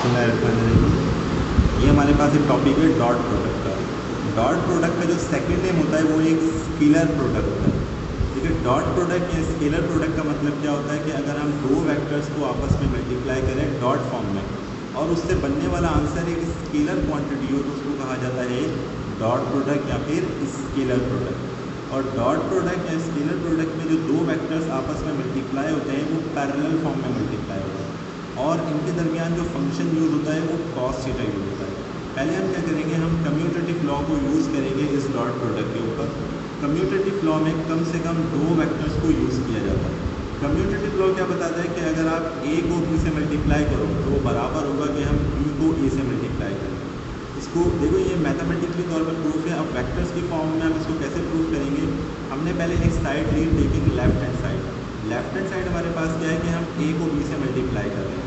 बिस्मिल्लाहिर्रहमानिर्रहीम। ये हमारे पास एक टॉपिक है डॉट प्रोडक्ट का। डॉट प्रोडक्ट का जो सेकंड नेम होता है वो एक स्केलर प्रोडक्ट होता है। ठीक है, डॉट प्रोडक्ट या स्केलर प्रोडक्ट का मतलब क्या होता है कि अगर हम दो वेक्टर्स को आपस में मल्टीप्लाई करें डॉट फॉर्म में और उससे बनने वाला आंसर एक स्केलर क्वांटिटी हो तो उसको कहा जाता है डॉट प्रोडक्ट या फिर स्केलर प्रोडक्ट। और डॉट प्रोडक्ट या स्केलर प्रोडक्ट में जो दो वेक्टर्स आपस में मल्टीप्लाई होते हैं वो पैरेलल फॉर्म में मल्टीप्लाई होते हैं और इनके दरमियान जो फंक्शन यूज़ होता है वो कॉस थीटा यूज़ होता है। पहले हम क्या करेंगे, हम कम्यूटेटिव लॉ को यूज़ करेंगे इस डॉट प्रोडक्ट के ऊपर। कम्यूटेटिव लॉ में कम से कम दो वेक्टर्स को यूज़ किया जाता है। कम्यूटेटिव लॉ क्या बताता है कि अगर आप ए को बी से मल्टीप्लाई करो तो वो बराबर होगा कि हम बी को ए से मल्टीप्लाई करें। इसको देखो, ये मैथमेटिकली तौर पर प्रूफ है। अब वेक्टर्स की फॉर्म में हम इसको कैसे प्रूफ करेंगे, हमने पहले एक साइड ली, taking left hand side. Left hand side हमारे पास क्या है कि हम ए को बी से मल्टीप्लाई कर रहे हैं।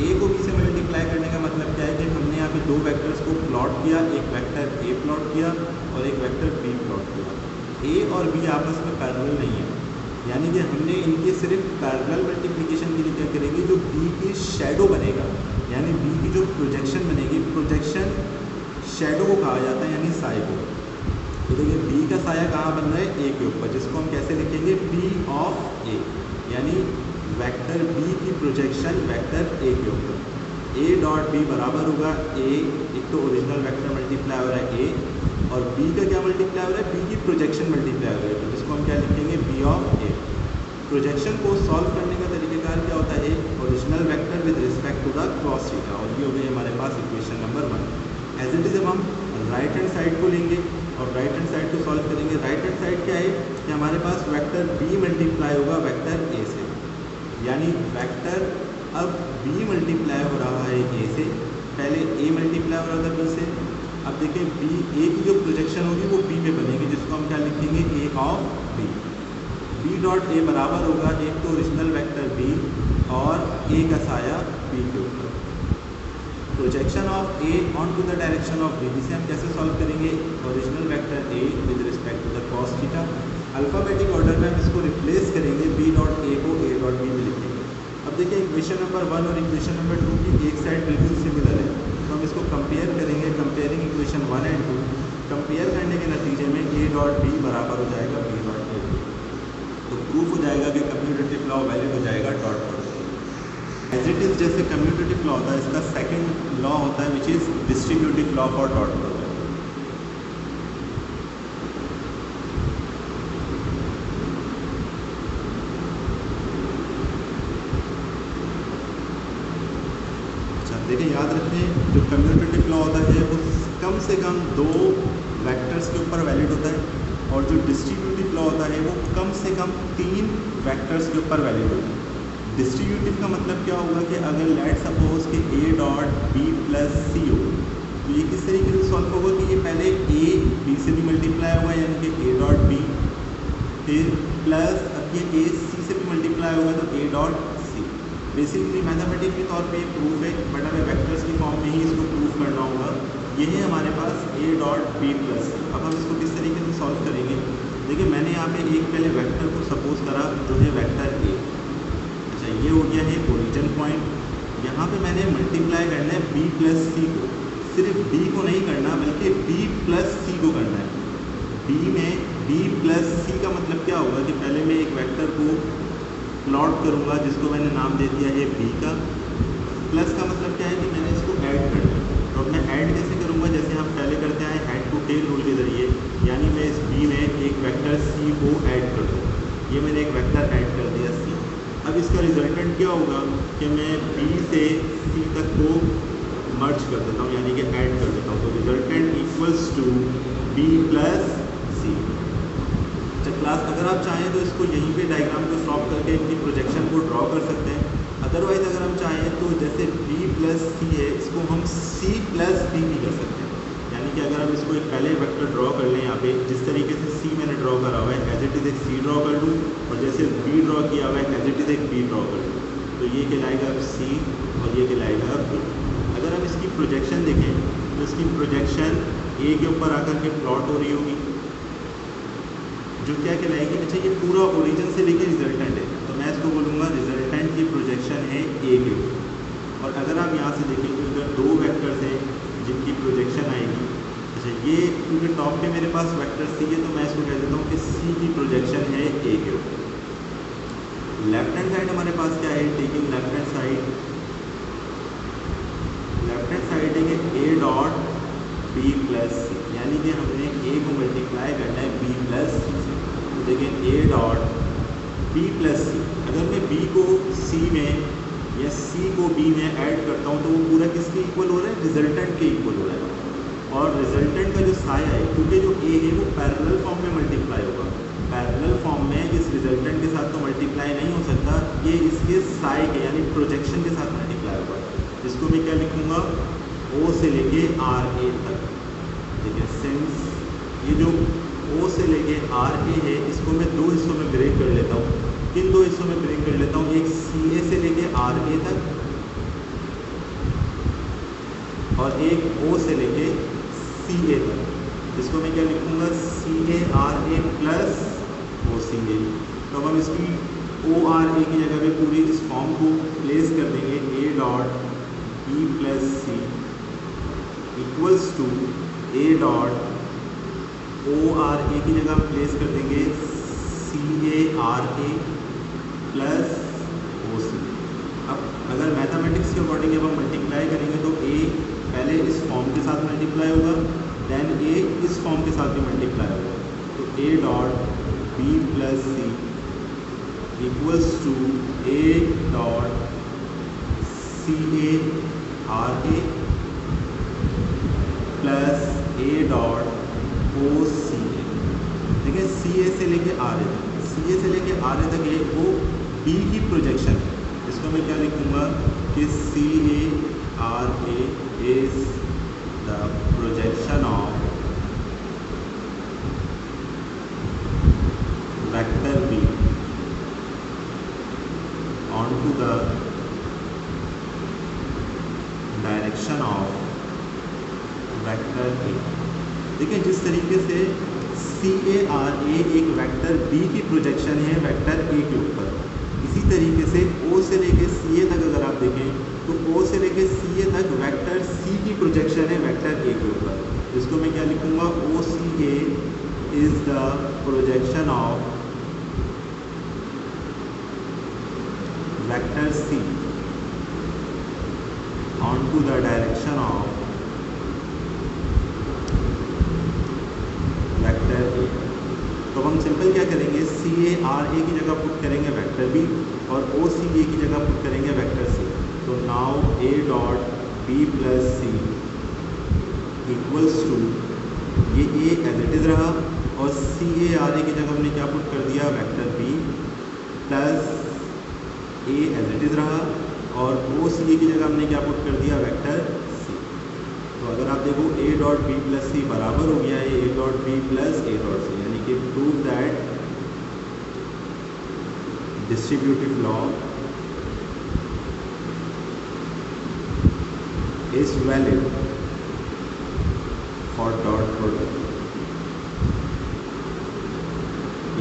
ए को बी से मल्टीप्लाई करने का मतलब क्या है कि हमने यहाँ पे दो वेक्टर्स को प्लॉट किया, एक वेक्टर ए प्लॉट किया और एक वेक्टर बी प्लॉट किया। ए और बी आपस में पैरेलल नहीं है, यानी कि हमने इनके सिर्फ पैरेलल मल्टीप्लिकेशन के लिए क्या करेंगे, जो बी की शेडो बनेगा यानी बी की जो प्रोजेक्शन बनेगी, प्रोजेक्शन शेडो को कहा जाता है यानी साई को। तो देखिए बी का साया कहाँ बन रहा है, ए के ऊपर, जिसको हम कैसे लिखेंगे, पी ऑफ ए, यानी वेक्टर बी की प्रोजेक्शन वेक्टर ए के ऊपर। ए डॉट बी बराबर होगा ए, एक तो ओरिजिनल वेक्टर मल्टीप्लाई हो रहा है ए और बी का क्या मल्टीप्लाई हो रहा है, बी की प्रोजेक्शन मल्टीप्लाई हो रही है, तो जिसको हम क्या लिखेंगे, बी ऑफ ए। प्रोजेक्शन को सॉल्व करने का तरीक़ेकार क्या होता है, original vector with respect to the cross theta, और ये हो गई हमारे पास equation number 1। As it is अब हम राइट हैंड साइड को लेंगे और राइट हैंड साइड को सॉल्व करेंगे। राइट हैंड साइड क्या है कि हमारे पास वेक्टर बी मल्टीप्लाई होगा वेक्टर ए से, यानी वेक्टर अब बी मल्टीप्लाई हो रहा है ए से, पहले ए मल्टीप्लाई हो रहा था बी से। अब देखिए बी, ए की जो प्रोजेक्शन होगी वो बी पे बनेगी, जिसको हम क्या लिखेंगे, A of B. B dot A बराबर होगा एक तो ओरिजिनल वेक्टर बी और ए का साया बी के ऊपर। Projection of A on to the direction of B, इसे हम कैसे सॉल्व करेंगे, original vector A with respect to the cos theta. Alphabetic order में हम इसको रिप्लेस करेंगे, बी डॉट ए को ए डॉट बी में लिखेंगे। अब देखिए इक्वेशन नंबर 1 और इक्वेशन नंबर 2 की एक साइड बिल्कुल सिमिलर है, तो हम इसको कंपेयर करेंगे। कंपेयरिंग इक्वेशन 1 एंड 2, कंपेयर करने के नतीजे में ए डॉट बी बराबर हो जाएगा बी डॉट ए, तो प्रूफ हो जाएगा कि कम्यूटेटिव लॉ वैलिड हो जाएगा dot product. As it is जैसे कम्यूटेटिव लॉ होता है, इसका सेकंड लॉ होता है which is distributive law for dot product. अच्छा देखिए, याद रखें जो कम्यूटेटिव लॉ होता है वो कम से कम दो वेक्टर्स के ऊपर वैलिड होता है और जो डिस्ट्रीब्यूटिव लॉ होता है वो कम से कम 3 वेक्टर्स के ऊपर वैलिड होता है। डिस्ट्रीब्यूटिव का मतलब क्या होगा कि अगर लेट सपोज कि ए डॉट बी प्लस सी हो, तो ये किस तरीके से सॉल्व होगा कि ये पहले ए बी से भी मल्टीप्लाई होगा यानी कि ए डॉट बी, फिर प्लस अब ये ए सी से भी मल्टीप्लाई होगा तो A dot C. Basically mathematics के तौर पे प्रूफ है, बट हमें वेक्टर्स की फॉर्म में ही इसको प्रूफ करना होगा। ये है हमारे पास ए डॉट बी प्लस। अब हम इसको किस तरीके से सॉल्व करेंगे, देखिए मैंने यहाँ पे एक पहले वेक्टर को सपोज करा जो है वेक्टर ए। अच्छा ये हो गया है ओरिजिन पॉइंट। यहाँ पे मैंने मल्टीप्लाई करना है बी प्लस सी को, सिर्फ बी को नहीं करना बल्कि बी प्लस सी को करना है। बी में बी प्लस सी का मतलब क्या होगा कि पहले मैं एक वेक्टर को प्लॉट करूँगा जिसको मैंने नाम दे दिया है बी का। प्लस का मतलब क्या है कि मैंने इसको ऐड करना है, तो मैं ऐड कैसे करूँगा, जैसे हम पहले करते हैं हेड टू टेल रूल के ज़रिए, यानी मैं इस बी में एक वेक्टर सी को ऐड कर दूँ। ये मैंने एक वेक्टर ऐड कर दिया सी। अब इसका रिजल्टेंट क्या होगा कि मैं बी से सी तक को मर्ज कर देता हूँ यानी कि ऐड कर देता हूँ, तो resultant equals to B plus C. अच्छा क्लास, अगर आप चाहें तो इसको यहीं पे डायग्राम को स्टॉप करके इनकी प्रोजेक्शन को ड्रॉ कर सकते हैं। अदरवाइज़ अगर हम चाहें तो जैसे b प्लस सी है, इसको हम c प्लस b भी कर सकते हैं, यानी कि अगर हम इसको एक पहले वेक्टर ड्रॉ कर लें, यहाँ पे जिस तरीके से c मैंने ड्रॉ करा हुआ है एज इट इज़ एक c ड्रॉ कर लूँ और जैसे b ड्रॉ किया हुआ है एज इट इज़ एक b ड्रॉ कर लूँ, तो ये कहलाएगा c और ये कहलाएगा b। अगर हम इसकी प्रोजेक्शन देखें तो इसकी प्रोजेक्शन a के ऊपर आकर के प्लॉट हो रही होगी, जो क्या कहलाएगी, अच्छा ये पूरा ओरिजिन से लेकर रिजल्टेंट है, तो मैं इसको बोलूँगा रिजल्टेंट की प्रोजेक्शन है ए के ऊपर। और अगर आप यहाँ से देखें तो इधर दो वेक्टर्स हैं जिनकी प्रोजेक्शन आएगी। अच्छा, ये क्योंकि टॉप पे मेरे पास वेक्टर सी है तो मैं इसको कह देता हूँ कि सी की प्रोजेक्शन है ए के ऊपर। लेफ्ट हैंड साइड हमारे पास क्या है, टेकिंग लेफ्ट हैंड साइड है ए डॉट बी प्लस सी, यानी कि हमने ए को मल्टीप्लाई करना है बी प्लस सी से। तो देखें ए डॉट बी प्लस सी, अगर मैं बी को सी में या सी को बी में ऐड करता हूँ तो वो पूरा किसके इक्वल हो रहा है, रिजल्टेंट के इक्वल हो रहा है। और रिजल्टेंट का जो साया है, क्योंकि जो ए है वो पैरेलल फॉर्म में मल्टीप्लाई होगा, पैरेलल फॉर्म में इस रिजल्टेंट के साथ तो मल्टीप्लाई नहीं हो सकता, ये इसके साए के यानी प्रोजेक्शन के साथ मल्टीप्लाई होगा। इसको मैं क्या लिखूँगा, ओ से लेके आर ए तक। देखिए सिंस ये जो ओ से लेके आर ए है, इसको मैं दो हिस्सों में ब्रेक कर लेता हूँ। किन दो हिस्सों में ब्रेक कर लेता हूँ, एक सी ए से लेके आर ए तक और एक ओ से लेके सी ए तक। इसको मैं क्या लिखूँगा, सी A R A plus O C ए। तो अब हम इसकी ओ आर ए की जगह पे पूरी इस फॉर्म को प्लेस कर देंगे, A dot B plus C equals to A dot O R A की जगह हम प्लेस कर देंगे सी A R A plus O सी। अब अगर मैथमेटिक्स के अकॉर्डिंग जब हम मल्टीप्लाई करेंगे तो ए पहले इस फॉर्म के साथ मल्टीप्लाई होगा, देन ए इस फॉर्म के साथ भी मल्टीप्लाई होगा। तो A dot B plus C equals to A dot C A R A plus A dot O C A. देखिए सी ए से लेके आर ए तक, सी ए से लेके आर ए तक है वो बी की प्रोजेक्शन है। इसको मैं क्या लिखूँगा कि C A R A is the projection of vector B onto the direction of vector A. देखिए जिस तरीके से सी ए आर ए एक वेक्टर बी की प्रोजेक्शन है वेक्टर ए के ऊपर, इसी तरीके से ओ से लेके सी ए तक अगर आप देखें तो ओ से लेके सी ए तक वेक्टर सी की प्रोजेक्शन है वेक्टर ए के ऊपर। इसको मैं क्या लिखूँगा, O C A is the projection of vector C onto the direction of vector A। तो हम सिंपल क्या करेंगे, सी ए आर ए की जगह पुट करेंगे वेक्टर B और ओ सी ए की जगह पुट करेंगे वेक्टर C। तो now A dot B plus C equals to, ये A एज इट इज़ रहा और सी ए आर ए की जगह हमने क्या पुट कर दिया, vector B plus A as it is रहा और ओ सी ए की जगह हमने क्या पुट कर दिया, वेक्टर सी। तो अगर आप देखो A dot B plus C बराबर हो गया है A dot B plus A dot C, यानी कि prove that distributive law is valid for dot product.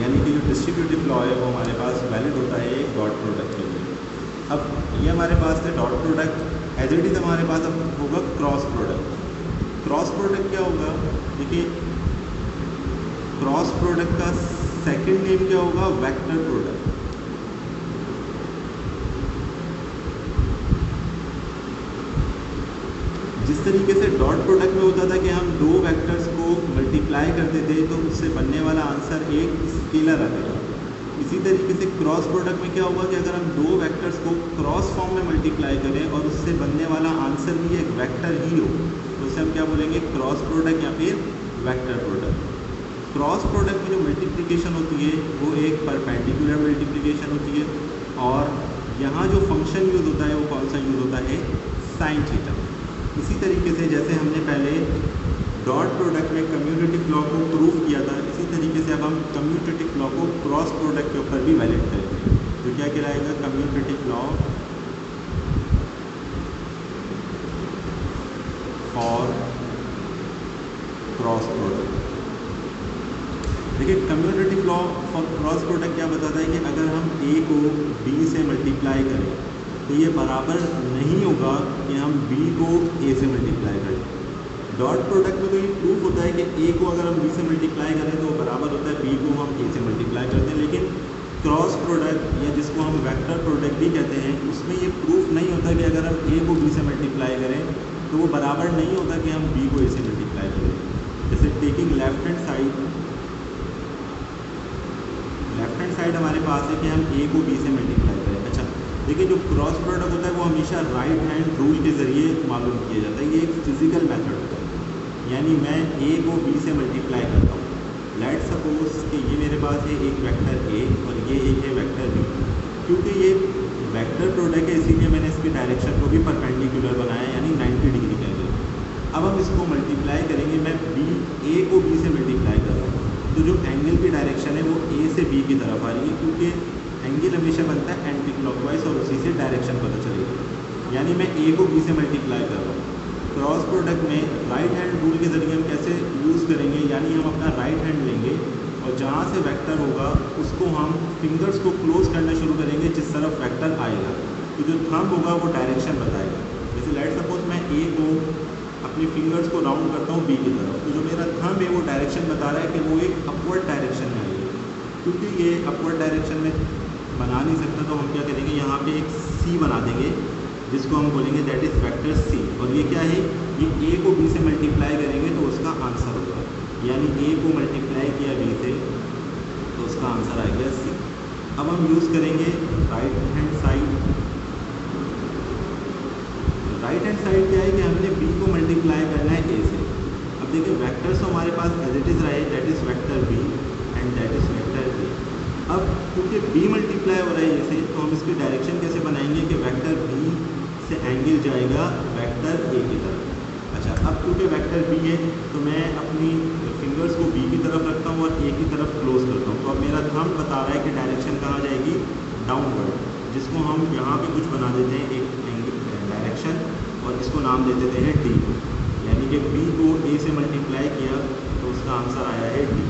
यानी कि जो डिस्ट्रीब्यूटिव लॉ है वो हमारे पास वैलिड होता है एक डॉट प्रोडक्ट के लिए। अब ये हमारे पास है dot product, as it is हमारे पास अब होगा क्रॉस प्रोडक्ट। क्रॉस प्रोडक्ट क्या होगा, देखिए क्रॉस प्रोडक्ट का सेकंड नेम क्या होगा, वेक्टर प्रोडक्ट। जिस तरीके से डॉट प्रोडक्ट में होता था कि हम दो वेक्टर्स को मल्टीप्लाई करते थे तो उससे बनने वाला आंसर एक स्केलर आता था, इसी तरीके से क्रॉस प्रोडक्ट में क्या होगा कि अगर हम दो वेक्टर्स को क्रॉस फॉर्म में मल्टीप्लाई करें और उससे बनने वाला आंसर भी एक वेक्टर ही हो तो उसे हम क्या बोलेंगे, क्रॉस प्रोडक्ट या फिर वेक्टर प्रोडक्ट। क्रॉस प्रोडक्ट में जो मल्टीप्लिकेशन होती है वो एक परपेंडिकुलर मल्टीप्लिकेशन होती है और यहाँ जो फंक्शन यूज़ होता है वो कौन सा यूज़ होता है, साइन थीटा। इसी तरीके से जैसे हमने पहले डॉट प्रोडक्ट में कम्यूटेटिव लॉ को प्रूव किया था, इसी तरीके से अब हम कम्यूटेटिव लॉ को क्रॉस प्रोडक्ट के ऊपर भी वैलिड करेंगे। तो क्या कहलाएगा, commutative law for cross product. देखिए commutative law for cross product क्या बताता है कि अगर हम ए को बी से मल्टीप्लाई करें तो ये बराबर नहीं होगा कि हम बी को ए से मल्टीप्लाई करें। डॉट प्रोडक्ट में तो ये प्रूफ होता है कि ए को अगर हम बी से मल्टीप्लाई करें तो वो बराबर होता है बी को हम ए से मल्टीप्लाई करते हैं, लेकिन क्रॉस प्रोडक्ट या जिसको हम वेक्टर प्रोडक्ट भी कहते हैं उसमें ये प्रूफ नहीं होता कि अगर हम ए को बी से मल्टीप्लाई करें तो वो बराबर नहीं होता कि हम बी को ए से मल्टीप्लाई करें। जैसे टेकिंग लेफ्ट हैंड साइड हमारे पास है कि हम ए को बी से मल्टीप्लाई करें। अच्छा देखिए, जो क्रॉस प्रोडक्ट होता है वो हमेशा राइट हैंड रूल के ज़रिए मालूम किया जाता है। ये एक फिजिकल मेथड होता है, यानी मैं ए को बी से मल्टीप्लाई करता हूँ। लेट्स सपोज कि ये मेरे पास है एक वेक्टर ए और ये एक है वेक्टर बी। क्योंकि ये वेक्टर प्रोडक्ट है इसीलिए मैंने इसकी डायरेक्शन को भी परपेंडिकुलर बनाया, यानी 90 डिग्री का एंगल। अब हम इसको मल्टीप्लाई करेंगे, मैं ए को बी से मल्टीप्लाई कर रहा हूँ, तो जो एंगल की डायरेक्शन है वो ए से बी की तरफ आ रही है, क्योंकि एंगल हमेशा बनता है एंटी क्लॉकवाइज और उसी से डायरेक्शन पता चलेगी। यानी मैं ए को बी से मल्टीप्लाई कर रहा हूँ। क्रॉस प्रोडक्ट में राइट हैंड रूल के ज़रिए हम कैसे यूज़ करेंगे, यानी हम अपना राइट हैंड लेंगे और जहाँ से वेक्टर होगा उसको हम फिंगर्स को क्लोज करना शुरू करेंगे जिस तरफ वेक्टर आएगा, तो जो थंब होगा वो डायरेक्शन बताएगा। जैसे लेट सपोज मैं ए को अपनी फिंगर्स को राउंड करता हूँ बी की तरफ, तो जो मेरा थंब है वो डायरेक्शन बता रहा है कि वो एक अपवर्ड डायरेक्शन में आएगी। क्योंकि ये अपवर्ड डायरेक्शन में बना नहीं सकता तो हम क्या करेंगे, यहाँ पे एक सी बना देंगे जिसको हम बोलेंगे दैट इज़ वेक्टर सी। और ये क्या है, ये ए को बी से मल्टीप्लाई करेंगे तो उसका आंसर होगा, यानी ए को मल्टीप्लाई किया बी से तो उसका आंसर आ गया सी। अब हम यूज़ करेंगे right hand side. Right hand side क्या है कि हमने बी को मल्टीप्लाई करना है ए से। अब देखिए वेक्टर्स तो हमारे पास एज इट इज़ रहे, that is vector B and that is vector A. अब क्योंकि बी मल्टीप्लाई हो रहा है ए से, तो हम इसकी डायरेक्शन कैसे बनाएंगे कि वेक्टर बी से एंगल जाएगा वेक्टर ए की तरफ। अच्छा, अब क्योंकि वेक्टर बी है तो मैं अपनी फिंगर्स को बी की तरफ रखता हूँ और ए की तरफ क्लोज करता हूँ। तो अब मेरा थंब बता रहा है कि डायरेक्शन कहाँ जाएगी, डाउनवर्ड, जिसको हम यहाँ पे कुछ बना देते हैं एक एंगल डायरेक्शन और इसको नाम दे देते हैं डी। यानी कि बी को ए से मल्टीप्लाई किया तो उसका आंसर आया है डी।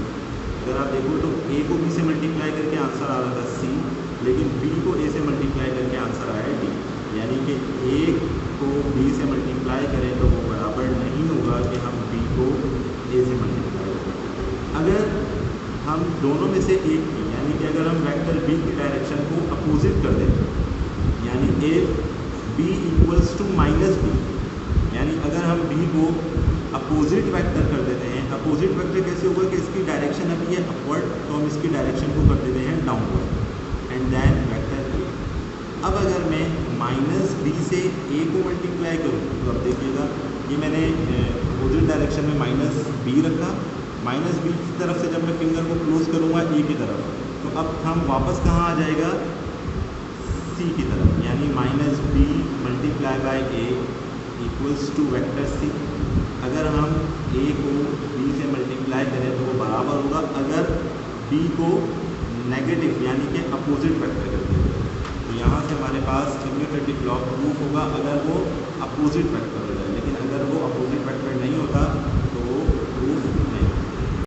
अगर आप देखो तो ए को बी से मल्टीप्लाई करके आंसर आ रहा था सी, लेकिन बी को ए से मल्टीप्लाई करके आंसर आया है डी। यानी कि ए को बी से मल्टीप्लाई करें तो वो बराबर नहीं होगा कि हम बी को ए से मल्टीप्लाई करें। अगर हम दोनों में से एक की, यानी कि अगर हम वेक्टर बी की डायरेक्शन को अपोजिट कर दें, यानी A B equals to minus B, यानी अगर हम बी को अपोजिट वेक्टर कर देते हैं, अपोजिट वेक्टर कैसे होगा कि इसकी डायरेक्शन अभी है अपवर्ड, तो हम इसकी डायरेक्शन को कर देते हैं downward and then vector A. अब अगर मैं माइनस बी से ए को मल्टीप्लाई करूँ तो अब देखिएगा ये मैंने अपोजिट डायरेक्शन में माइनस बी रखा, माइनस बी की तरफ से जब मैं फिंगर को क्लोज करूँगा ए की तरफ, तो अब हम वापस कहाँ आ जाएगा, सी की तरफ, यानी minus B multiply by A equals to vector C. अगर हम ए को बी से मल्टीप्लाई करें तो वो बराबर होगा अगर बी को नेगेटिव यानी कि अपोजिट वेक्टर कर दें, तो यहाँ से हमारे पास कम्यूटेटिव लॉ प्रूफ होगा अगर वो अपोजिट वेक्टर हो जाए। लेकिन अगर वो अपोजिट वेक्टर नहीं होता